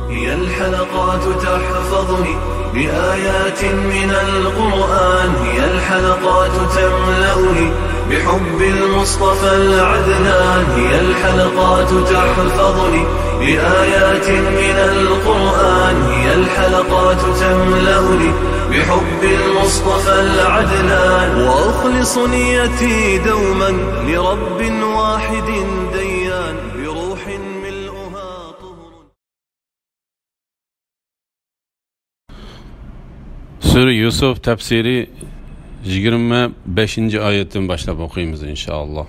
هي الحلقات تحفظني بآيات من القرآن، هي الحلقات تملأني بحب المصطفى العدنان، هي الحلقات تحفظني بآيات من القرآن، هي الحلقات تملأني بحب المصطفى العدنان، وأخلص نيتي دوما لرب واحد ديان بروح ملؤها طهر. Sure Yusuf tefsiri 25. ayetten başlayıp okuyayımız inşallah.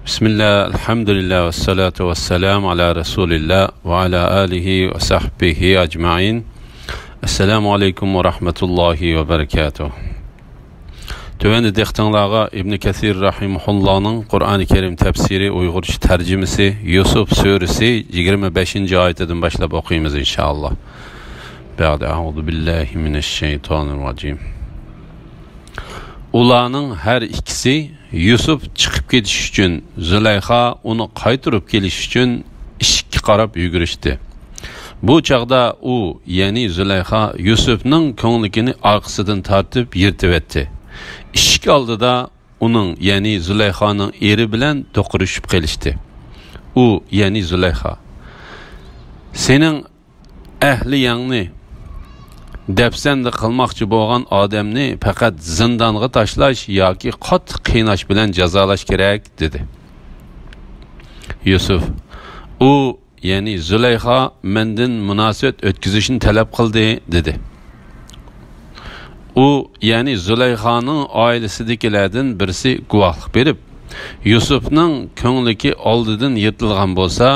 Bismillah, elhamdülillah ve salatu ve selamu ala Resulillah ve ala alihi ve sahbihi ecmain. Esselamu aleyküm ve rahmetullahi ve berekatuhu. Tövəndə dextanlağa İbn Kəthir rahimuhullah'ın Kur'an-ı Kerim tefsiri Uygurca tercümesi Yusuf suresi 25. ayetten başlayıp okuyayımız inşallah. Ba'de a'udhu billahi mineşşeytanirracim. Ularning her ikisi Yusuf chiqib ketish uchun, Zulayha uni qaytirib kelish uchun ishga qarab yugurishdi. Bu chaqda u, ya'ni Zulayha Yusufning ko'ngligini orqasidan tortib yirtib etdi. Ishik oldida uning, ya'ni Zulayhaning eri bilan to'qirishib qolishdi. U, ya'ni Zulayha, sening ahli yangni depsende qilmoqchi bo'lgan odamni faqat zindonga tashlash yoki qattiq qiynash bilan jazolash kerak dedi. Yusuf, u, ya'ni Zulayha mendan munosabat o'tkazishni talab qildi dedi. U, ya'ni Zulayhaning oilasidagilardan birisi guvohlik berib, Yusufning ko'ngligi oldidan yirtilgan bo'lsa,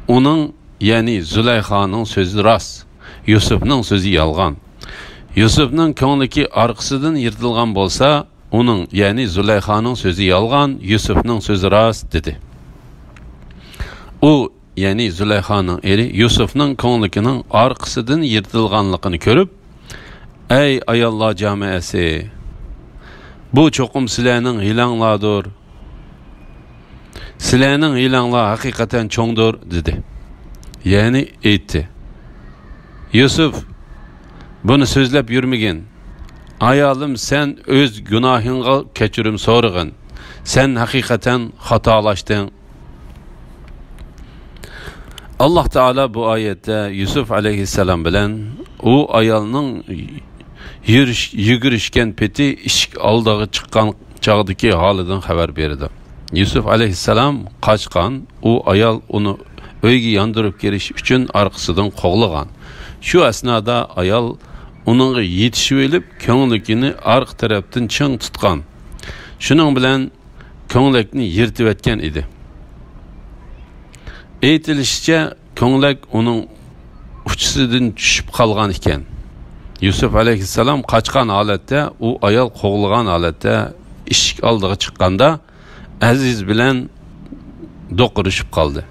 uning, ya'ni Zulayhaning so'zi rost, Yusufning so'zi yolg'on. Yusufning ko'ngligi orqasidan yirtilgan bo'lsa, uning, ya'ni Zulayhaning so'zi yolg'on, Yusufning so'zi rost dedi. U, ya'ni Zulayhaning eri Yusufning ko'ngligining orqasidan yirtilganligini ko'rib, "Ey ayollar jamoasi, bu cho'qim sizlarning hilanglardir. Sizlarning hilanglar haqiqatan cho'ngdir" dedi. Ya'ni aytdi: Yusuf, bunu sözlep yürmegin. Ayolim, sen öz günahınga kechirim so'rag'in. Sen hakikaten hatalaştın. Allah Teala bu ayette Yusuf aleyhisselam bilen o ayolning yugurishgan peti ishik oldiga chiqqan chog'dagi holidan xabar berdi. Yusuf aleyhisselam qochgan, u ayol uni uyga yondirib kelish uchun orqasidan qo'g'lagan. Şu esnada ayol onunla yetişip elip ko'ngligini arq tarafdan ching tutgan. Shuning bilan ko'nglikni yirtib etgan edi. Aytilishicha, ko'nglik uning uchisidan tushib qolgan ekan. Yusuf alayhissalom qochgan holatda, u ayol qo'g'lagan holatda eshik oldiga chiqqanda Aziz bilan do'qirishib qoldi.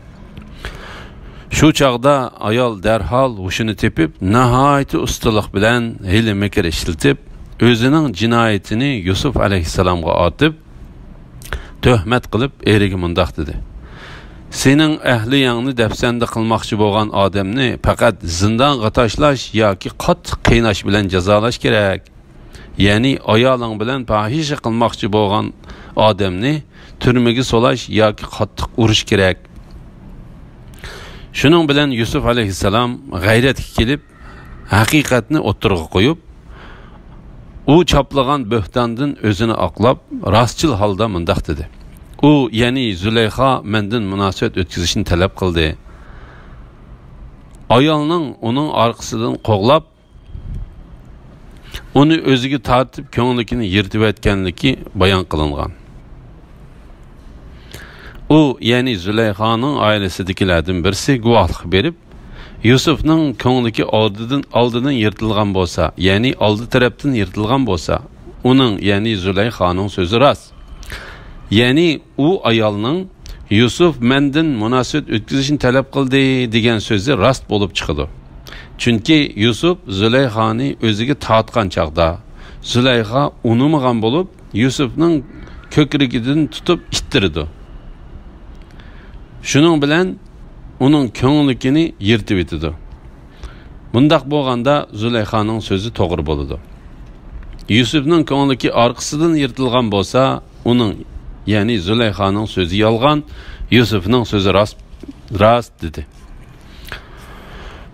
Şu çağda ayol derhal huşunu tepip, nihayeti ustalık bilen hile mekir işletip, özünün cinayetini Yusuf aleyhisselam'a atıp, töhmet kılıp erigi mundaq dedi. Senin ehli yanını depsende kılmakçı boğan adamni fakat zindan taşlaş yoki qattiq qiynash bilen cezalaş gerek. Yani ayolun bilen fahişe kılmakçı boğan adamni türmegi solaş yoki qattiq urush gerek. Şunun bilen Yusuf aleyhisselam gayretga kelib, haqiqatni o'ttirg'a qo'yib, u chaplagan bo'htondan o'zini oqlab, rostchil holda mundaq dedi. U, ya'ni Zulayha mendan munosabat o'tkazishni talab qildi. Ayolning uning orqasidan qo'g'lab, uni o'ziga tortib ko'ngligini yirtib etganligi bayon qilingan. U, ya'ni Zulayhaning oilasidagilardan birisi guvohlik berib, Yusufning ko'ngligi oldidan yirtilgan bo'lsa, ya'ni oldi tarafdan yirtilgan bo'lsa, uning, ya'ni Zulayhaning so'zi rost. Ya'ni u ayolning Yusuf mendan munosabat o'tkazishni talab qildi degan so'zi rost bo'lib chiqdi. Chunki Yusuf Zulayhani o'ziga tortgan chaqda, Zulayha unamagan bo'lib, Yusufning ko'krigidan tutib ittirdi. Şunun bilen uning ko'nglikini yirtib etadi. Bundaq bo'lganda Zulayxaning so'zi to'g'ri bo'ladi. Yusufning ko'ngliki orqasidan yirtilgan bo'lsa, uning, ya'ni Zulayxaning so'zi yolg'on, Yusufning so'zi rost dedi.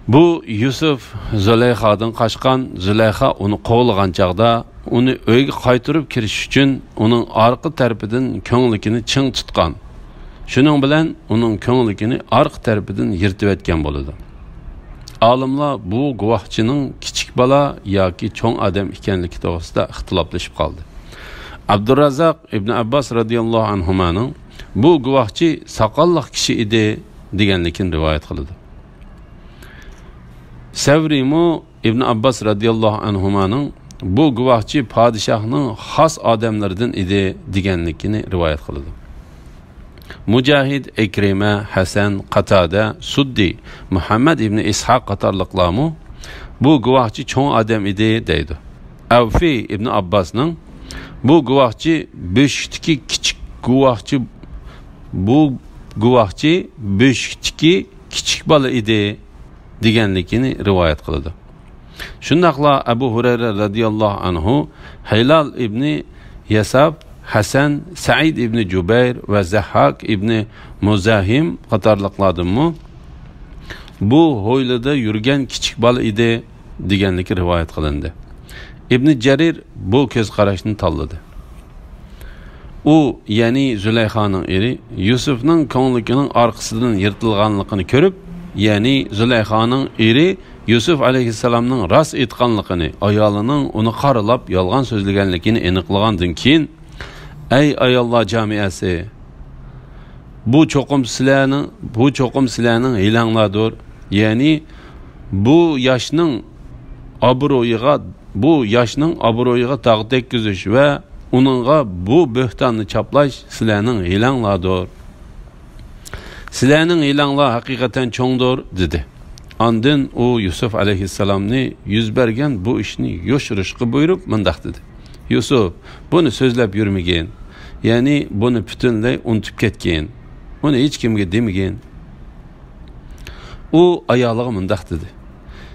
Bu Yusuf Zulayxadan qaçqan, Zulayxa uni qo'g'lagan chaqda uni uyga qaytarib kirish uchun uning orqa tarafidan ko'nglikini ching tutgan. Shuning bilan uning ko'nglikini orqa tarafidan yirtib etgan bo'ladi. Olimlar bu guvohchining kichik bola yoki cho'ng odam ekanligi to'g'risida ixtiloflashib qoldi. Abdurrazzaq ibn Abbas radhiyallohu anhumaning bu guvohchi soqolli kishi edi deganligini rivoyat qiladi. Savrimo ibn Abbas radhiyallohu anhumaning bu guvohchi podshohning xos odamlaridan edi deganligini rivoyat qiladi. Mujahid, Ikrima, Hasan, Qatada, Suddi, Muhammad ibn Ishaq qatorliqlarmu bu guvohchi cho'ng odam edi deydi. Avfi ibn Abbasning bu guvohchi beshikdagi kichik guvohchi, bu guvohchi beshikdagi kichik bola edi deganligini rivoyat qiladi. Shundaqla Abu Hurayra radhiyallohu anhu, Hilal ibn Yasab, Hasan, Said ibn Jubayr va Zahhak ibn Muzahim qatorliqlardanmi bu ho'ylida yurgan kichik bola edi deganligi rivoyat qilindi. Ibn Jarir bu ko'z qarashni tanladi. U, ya'ni Zulayxaning eri, Yusufning ko'nglining orqasidan yirtilganligini ko'rib, ya'ni Zulayxaning eri Yusuf alayhissalomning rost aytganligini, ayolining uni qaralab yolg'on so'zlaganligini aniqlagandan keyin, ey ayollar jamiyasi, bu cho'qim sizlarning hilanglardir. Ya'ni bu yoshning obro'yiga tog' tekkizish va uningga bu bo'htonni chaplash sizlarning hilanglardir. Sizlarning hilanglar haqiqatan cho'ngdir dedi. Ondan u Yusuf alayhissalomni yuz bergan bu ishni yoshirishga buyurib mundaq dedi. Yusuf buni so'zlab yurmagan. Ya'ni buni butunlay unutib ketgan. Uni hech kimga demagan. U ayoliga mundaq dedi.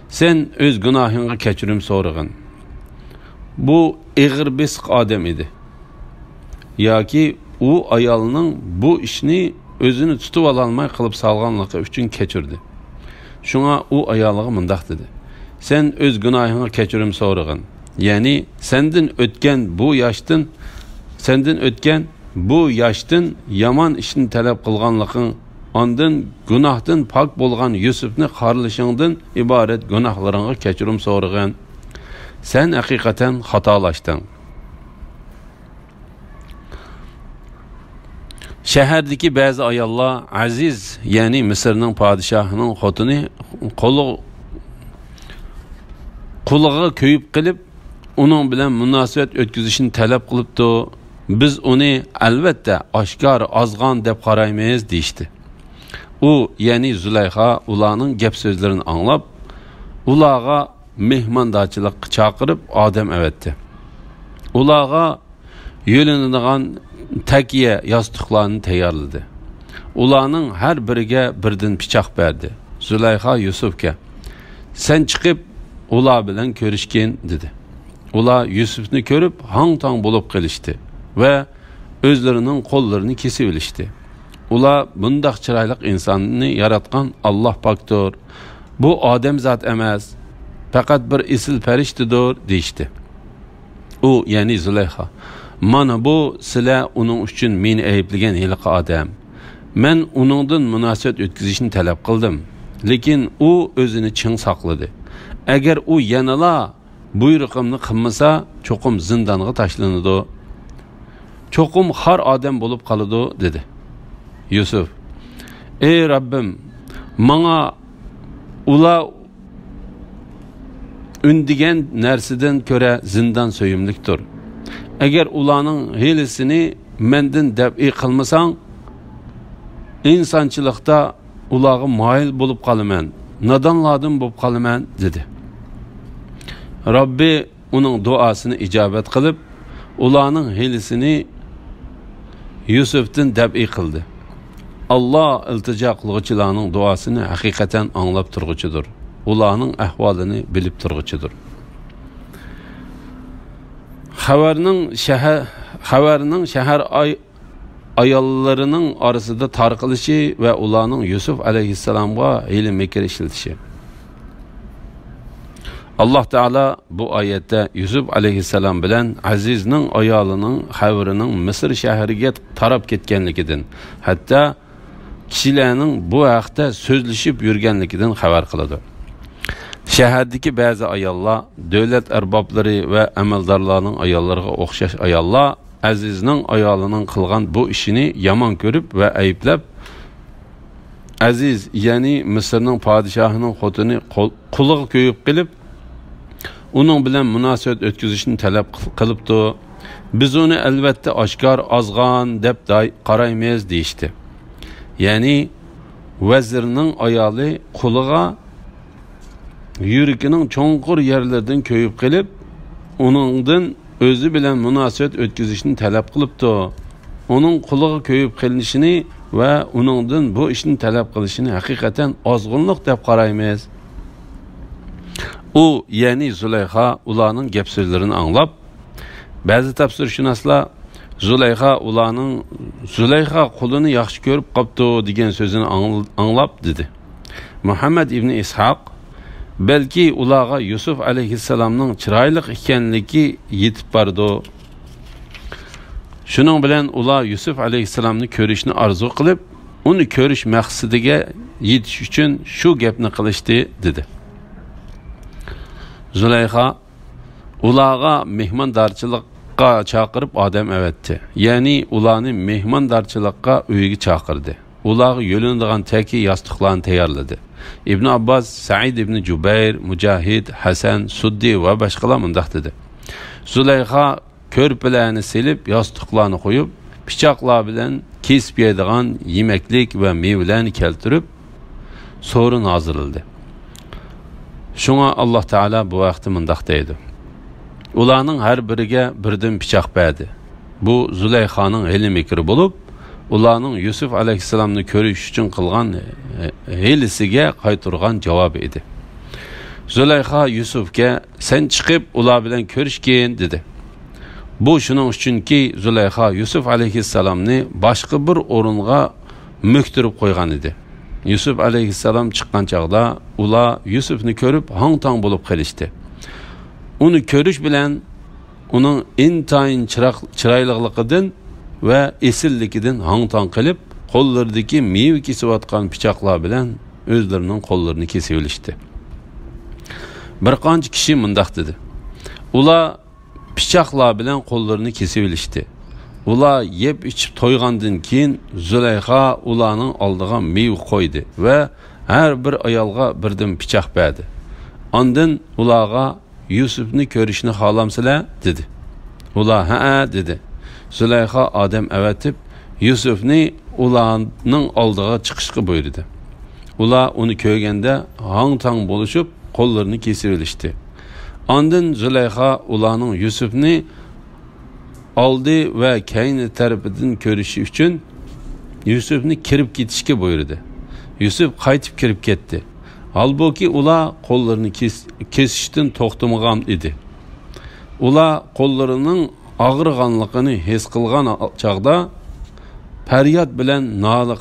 Sen o'z gunohingga kechirim so'rag'in. Bu ig'ir besiq odam edi. Yoki u ayolining bu ishni o'zini tutib ololmay qilib salganligi uchun kechirdi. Shunga u ayoliga mundaq dedi. Sen o'z gunohingga kechirim so'rag'in. Ya'ni sendan o'tgan bu yoshdan yomon ishni talab qilganliging, ondan gunohdan pok bo'lgan Yusufni qarlishingdan iborat gunohlaringga kechirim so'rag'in. Sen haqiqatan xatolashding. Shahardagi ba'zi ayollar Aziz, ya'ni Misrning podshohining xotini quliga ko'yib qilib, uning bilan munosabat o'tkazishni talab qilibdi. Biz uni albatta oshkor ozg'on deb qaraymiz deydi. U, ya'ni Zulayxa ularning gap so'zlarini anglab, ularga mehmondorchilik chaqirib odam avatdi. Ularga yo'linadigan takiya yostiqlarni tayyorladi. Ularning har biriga birdan pichoq berdi. Zulayxa Yusufga, sen chiqib ular bilan ko'rishgin dedi. Ular Yusufni ko'rib hang-tong bo'lib qolishdi va o'zlarining qo'llarini kesib olishdi. Ular bundaq chiroyli insonni yaratgan Alloh pokdir. Bu odam zot emas, faqat bir isil farishtadir deydi. U, ya'ni Zulayxa, mana bu sizlar uning uchun meni ayblagan yiliqi odam. Men uningdan munosabat o'tkazishni talab qildim, lekin u o'zini ching saqladi. Agar u yanala buyruqimni qilmasa, cho'qim zindonga tashlanadi. Cho'qim har odam bo'lib qoladi dedi. Yusuf, ey Rabbim, menga ular undigan narsadan ko'ra zindon so'yimlikdir. Agar ularning hilisini mendan dab'i qilmasang, insonchilikda ularga moyil bo'lib qolaman, nodonlardan bo'lib qolaman dedi. Robbi uning duosini ijobat qilib, ularning hilisini Yusufdan dab'i qildi. Allah iltijo qiluvchilarning duosini haqiqatan anglab turg'uchidir. Ularning ahvolini bilib turg'uchidir. Xabarning shahar ayollarining orasida tarqalishi va ularning Yusuf alayhissalomga hiyla-mikr ishlatishi. Allah Teala bu oyatda Yusuf alayhissalom bilan Azizning ayolining xabarining Misr shahriga tarab ketganligidan, hatto kishilarning bu haqda so'zlashib yurganligidan xabar qiladi. Shahardagi ba'zi ayollar davlat arboblari va amaldorlarning ayollariga o'xshash ayollar Azizning ayolining qilgan bu ishini yomon ko'rib va ayblab, Aziz, ya'ni Misrning podshohining xotini quliga ko'yib qilib, uning bilan munosabat o'tkazishni talab qilibdi. Biz uni albatta oshkor ozg'on deb qaraymiz deyishdi. Ya'ni vazirning ayoli quliga yurikining cho'nqur yerlaridan ko'yib qilib, uningdan o'zi bilan munosabat o'tkazishni talab qilibdi. Uning quliga ko'yib qilinishini va uningdan bu ishni talab qilishini haqiqatan ozg'inlik deb qaraymiz. U, ya'ni Zulayxa ularning gap so'zlarini anglab, ba'zi tafsirshunoslar Zulayxa qulini yaxshi ko'rib qopti degan so'zini anglab dedi. Muhammad ibn Ishoq balki ularga Yusuf alayhissalomning chiroyli ekanligi yetib bordi. Shuning bilan ular Yusuf alayhissalomni ko'rishni orzu qilib, uni ko'rish maqsadiga yetish uchun shu gapni qilishdi dedi. Zulayxa ularga mehmondorchilikqa chaqirib odam avatdi. Ya'ni ularni mehmondorchilikqa uyiga chaqirdi. Ularga yo'linadigan taki yostiqlarni tayyorladi. Ibn Abbas, Said ibn Jubayr, Mujahid, Hasan, Suddi va boshqalar mundaq dedi. Zulayxa ko'rpalarni silib, yostiqlarni qo'yib, pichoqlar bilan kesib yeydigan yemeklik va mevlarni keltirib, so'rin hozirladi. Şuna Allah Teala bu vaqtda mundaq deydi. Ularning har biriga birdan pichoq berdi. Bu Zulayxaning hiyla-mikri bo'lib, ularning Yusuf alayhissalomni ko'rish uchun qilgan hilisiga qaytargan javobi edi. Zulayxa Yusufga sen chiqib ular bilan ko'rishgin dedi. Bu shuning uchunki Zulayxa Yusuf alayhissalomni boshqa bir o'ringa mo'ktirib qo'ygan edi. Yusuf alayhissalom chiqqan chaqda ular Yusufni ko'rib hang-tang bo'lib qolishdi. Uni ko'rish bilan uning intayin chiroyligligidan va esilligidan hang-tang qilib, qo'llaridagi meva kesayotgan pichoqlar bilan o'zlarining qo'llarini kesib olishdi. Bir qancha kishi mundaq dedi. Ular pichoqlar bilan qo'llarini kesib olishdi. Ular yeb içib to'ygandan keyin Zulayxa ularning oldiga meva qo'ydi va har bir ayolga birdan pichoq berdi. Ondan ularga Yusufni ko'rishni xohlamsizlar dedi. Ular ha dedi. Zulayxa odam avatib Yusufni ularning oldiga chiqishga buyurdi. Ular uni ko'rganda hang-tang bo'lishib, qo'llarini kesib olishdi. Ondan Zulayxa ularning Yusufni oldi va kayni tarafidan ko'rishi uchun Yusufni kirib ketishga buyurdi. Yusuf qaytib kirib ketdi. Halbuki ular qo'llarini kesishdan to'xtamagan edi. Ular qo'llarining og'irganligini his qilgan chaqda faryod bilan nola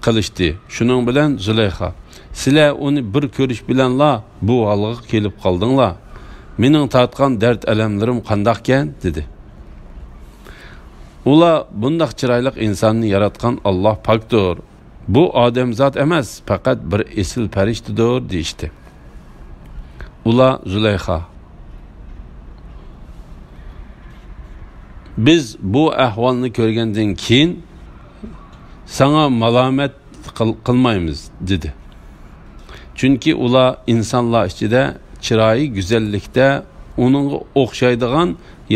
qilishdi. Shuning bilan Zulayxa, sizlar uni bir ko'rish bilanla bu holga kelib qoldinglar. Mening tortgan dard alamlarim qandaqkan dedi. Ular bundaq chiroyli insonni yaratgan Alloh pokdir. Bu odamzod emas, faqat bir esil farishtadir deyishdi. Ular Zulayxa, biz bu ahvolni ko'rgandan keyin sana malomat qilmaymiz dedi. Chunki ular insonlar ichida chiroyi go'zallikda uningga o'xshaydigan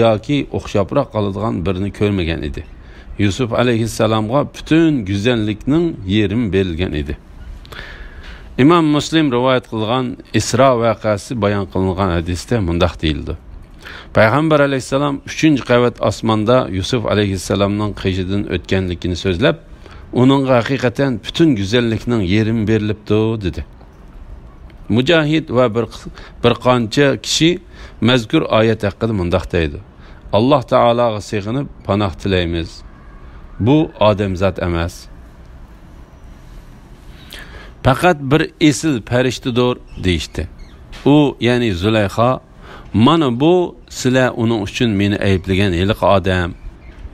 yoki o'xshabroq qoladigan birini ko'rmagan edi. Yusuf alayhissalomga butun go'zallikning yerim berilgan edi. Imom Muslim rivoyat qilgan Isro voqeasi bayon qilingan hadisda mundaq deyildi. Payg'ambar alayhissalom 3-qavat osmonda Yusuf alayhissalomning qishidan o'tganligini so'zlab, Onunğa haqiqatan bütün güzellikning yerim berilibdi dedi. Mücahid ve bir qancha kishi mazkur oyat haqida mundaq deydi. Allah Taolaga sig'inib panoh tilaymiz. Bu odamzod emas. Faqat bir esil farishtadir deyishdi. U, ya'ni Zulayha, mana bu sizlar uning uchun meni ayblagan yiliq odam.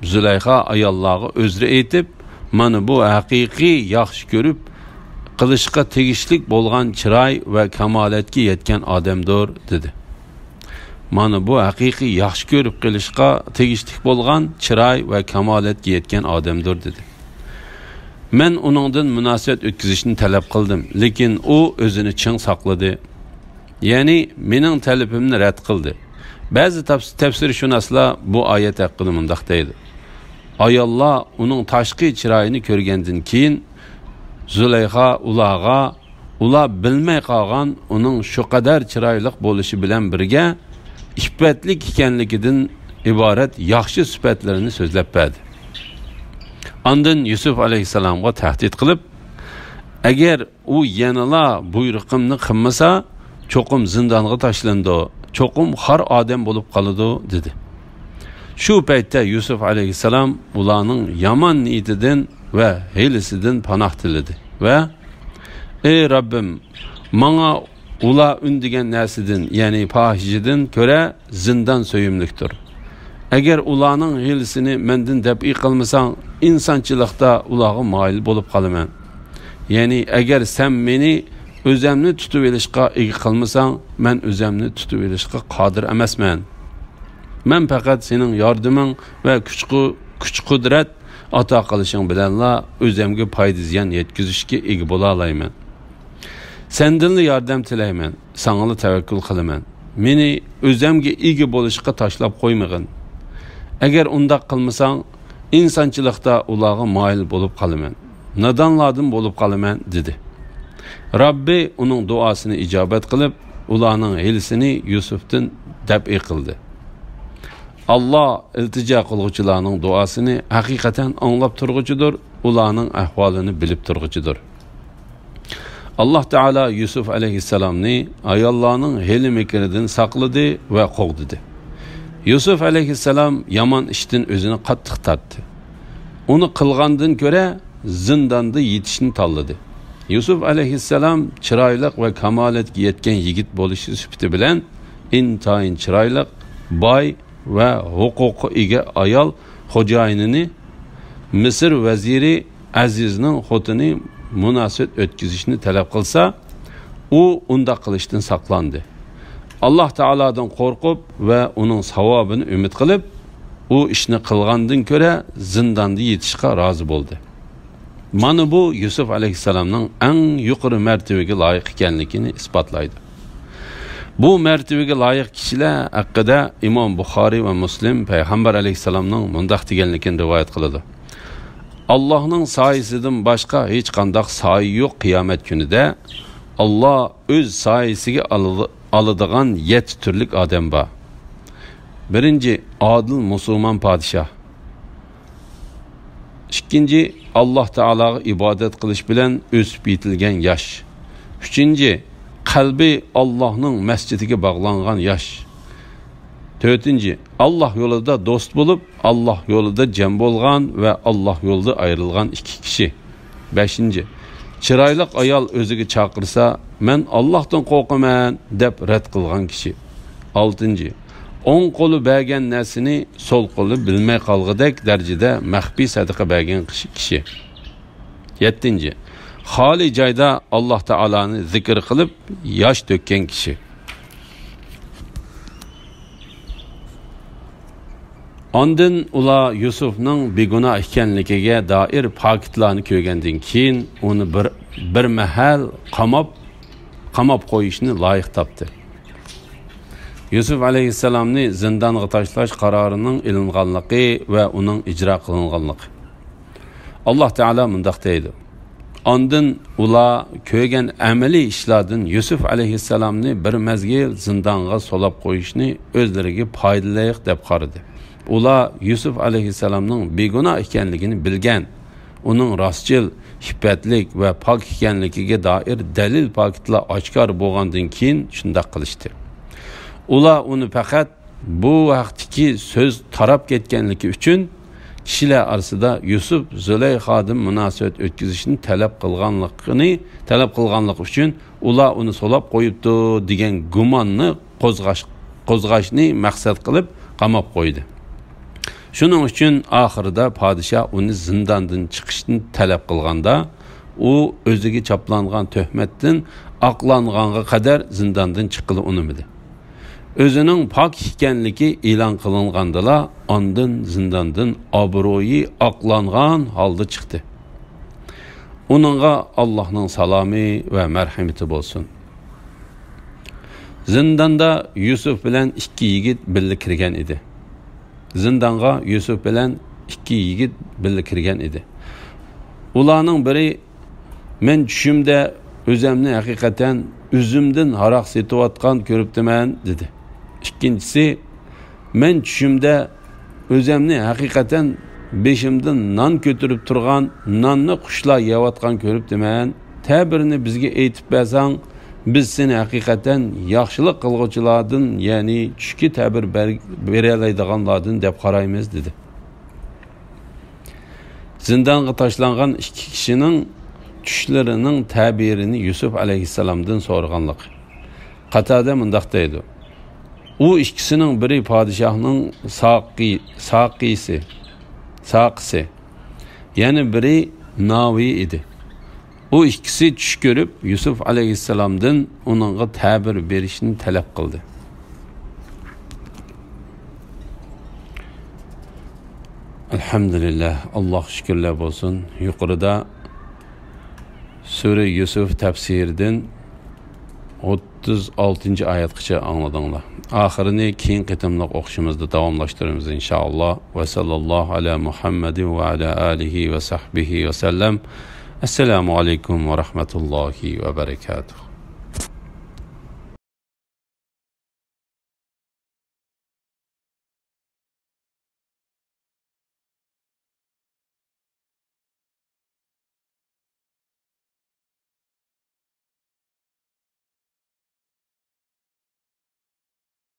Zulayha ayollarga o'zri aytib, mana bu haqiqiy yaxshi ko'rib qilishga tegishlik bo'lgan chiroy va kamolatga yetgan odamdir dedi. Mana bu haqiqiy yaxshi ko'rib qilishga tegishlik bo'lgan chiroy va kamolatga yetgan odamdir dedi. Men uningdan munosabat o'tkazishni talab qildim, lekin u o'zini ching saqladi. Ya'ni mening talabimni rad qildi. Ba'zi tafsirshunoslar bu oyat haqida mundaq deydi. Ayollar uning tashqi chiroyini ko'rgandan keyin Zulayha ular bilmay qolgan uning shu qadar chiroyli bo'lishi bilan birga iffatlik ekanligidan iborat yaxshi sifatlarini so'zlab berdi. Ondan Yusuf alayhisalomga tahdid qilib, agar u yanala buyruqimni qilmasa, cho'qim zindonga tashlandi, cho'qim har odam bo'lib qoladi dedi. Shu paytda Yusuf alayhisalom ularning yomon niyatidan ve hilesinden panoh tiledi ve ey Rabbim, mana ula ündigen nersidin, yani pahişidin köre zindan söyümlüktür. Eğer ulanın hilesini mendin debi kılmasan, insançılıkta ulağı mail bulup kalımen. Yani eğer sen beni özemni tutuverişka igi kılmasan, men özemni tutuverişka kadir emesmen. Men fakat senin yardımın ve küç kudret ata qilishing bilanla o'zimga foyda ziyon yetkazishga ega bo'la olayman. Sendan yordam tilayman, sanga tavakkul qilaman. Meni o'zimga ega bo'lishga tashlab qo'ymagin. Agar undaq qilmasang, insonchilikda ularga moyil bo'lib qolaman. Nadonlardan bo'lib qolaman dedi. Rabbi uning duosini ijobat qilib, ularning hilisini Yusufdan dab'i qildi. Allah iltica qiluvchilarning duosini haqiqatan anglab turg'uchidir, ularning ahvolini bilib turg'uchidir. Allah Taala Yusuf alayhissalomni ayollarning hili mekridan saqladi va qo'g'didi. Yusuf alayhissalom yomon ishdan o'zini qattiq tortdi. Uni qilgandan ko'ra zindonda yetishni tanladi. Yusuf alayhissalom chiroyli va kamolatga yetgan yigit bo'lishi sifati bilan intayin chiroyli, boy ve hukuku ega ayol xo'jayinini Misr vaziri Azizning xotini munosabat o'tkazishni talab qilsa, u unda qilishdan saqlandi. Allah Taoladan qo'rqib va uning savobini umid qilib, u ishni qilgandan ko'ra zindonda yetishga rozi bo'ldi. Mana bu Yusuf alayhissalomning eng yuqori martabaga loyiq ekanligini isbotlaydi. Bu mertebege layık kişiler hakkında İmam Bukhari ve Müslim Peygamber aleyhisselamның mundaq deganligini rivayet kılıdı. Allah'ın sayesinden başka hiç qandaq sayı yok kıyamet günüde. Allah öz sayesiga alıdığan 7 türlük adam var. Birinci, adil Müslüman padişah. İkinci, Allah Teala'ya ibadet kılış bilen ösüp yetilgen yaş. Üçüncü, kalbi Allah'ın mescidine bağlanğan yaş. Dördüncü, Allah yolunda dost bulup, Allah yolunda cem bolğan ve Allah yolunda ayrılğan 2 kişi. Beşinci, çiraylıq ayal özüge çağırsa, men Allah'tan korkaman dep red kılğan kişi. Altıncı, on kolu bergen nesini sol kolu bilmey kalgıdek derecede mehbi sadaka bergen kişi. Yedinci, hali cayda Allah Teala'nı zikir kılıp yaş dökken kişi. Ondan ula Yusuf'ның beguna ekanligiga dair paketlarni ko'rgandan keyin uni bir mahal qamab qo'yishni loyiq topdi. Yusuf alayhissalomni zindonga tashlash qarorining ilinganligi va uning ijro qilinganligi. Allah Taala mundaq deydi. Ondan ula ko'rgan amaliy ishlardan Yusuf alayhissalomni bir mezgil zindonga solab qo'yishni o'zlariga foydaliq deb qaradi. Ula Yusuf alayhissalomning beguna ekanligini bilgan, uning rostchil, hikmatlik va pok ekanligiga doir dalil paketlar oshkor bo'lgandan keyin shunday qilishdi. Ular uni faqat bu vaqtdagi so'z tarab ketganligi uchun kishilar orasida Yusuf Zulayxodan munosabat o'tkazishni talab qilganligi uchun ular uni so'lab qo'yibdi degan gumonni qo'zg'ashni maqsad qilib qamab qo'ydi. Shuning uchun oxirida podshoh uni zindondan chiqishni talab qilganda, u o'ziga chaplangan tuhmatdan oqlanganga qadar zindondan chiqili unimidi. O'zining pok ekanligi e'lon qilingandilar, ondan zindondan obro'yi oqlangan holda chiqdi. Uningga Allohning salomi va marhamati bo'lsin. Zindonda Yusuf bilan ikki yigit birga kirgan edi. Zindonga Yusuf bilan ikki yigit birga kirgan edi. Ularning biri men tushimda o'zimni haqiqatan o'zimdan haroq setayotgan ko'ribdiman dedi. İkincisi, men tushimda o'zimni haqiqatan beshimdan non ko'tarib turgan, nonni qushlar yeyotgan ko'ribdiman. Tabirini bizga aytib bersang, biz seni haqiqatan yaxshilik qilguvchilardan, ya'ni tushki tabir beraydiganlardan deb qaraymiz dedi. Zindonga tashlangan ikki kishining tushlarining tabirini Yusuf alayhissalomdan so'raganlik. Qatada mundaq deydi. U ikkisining biri podshohning saqisi, ya'ni biri navi edi. U ikkisi tush ko'rib Yusuf alayhissalomdan uningga ta'bir berishni talab qildi. Alhamdulillah, Alloh shukrlar bo'lsin. Yuqorida Sura Yusuf tafsiridan 36 oyatgacha angladinglar. Oxirini keyin qitimliq o'qishimizda davomlashtiramiz inshaalloh. Va sallallohu ala Muhammadin va ala alihi va sahbihi va sallam. Assalomu alaykum va rahmatullohi va barakatuh.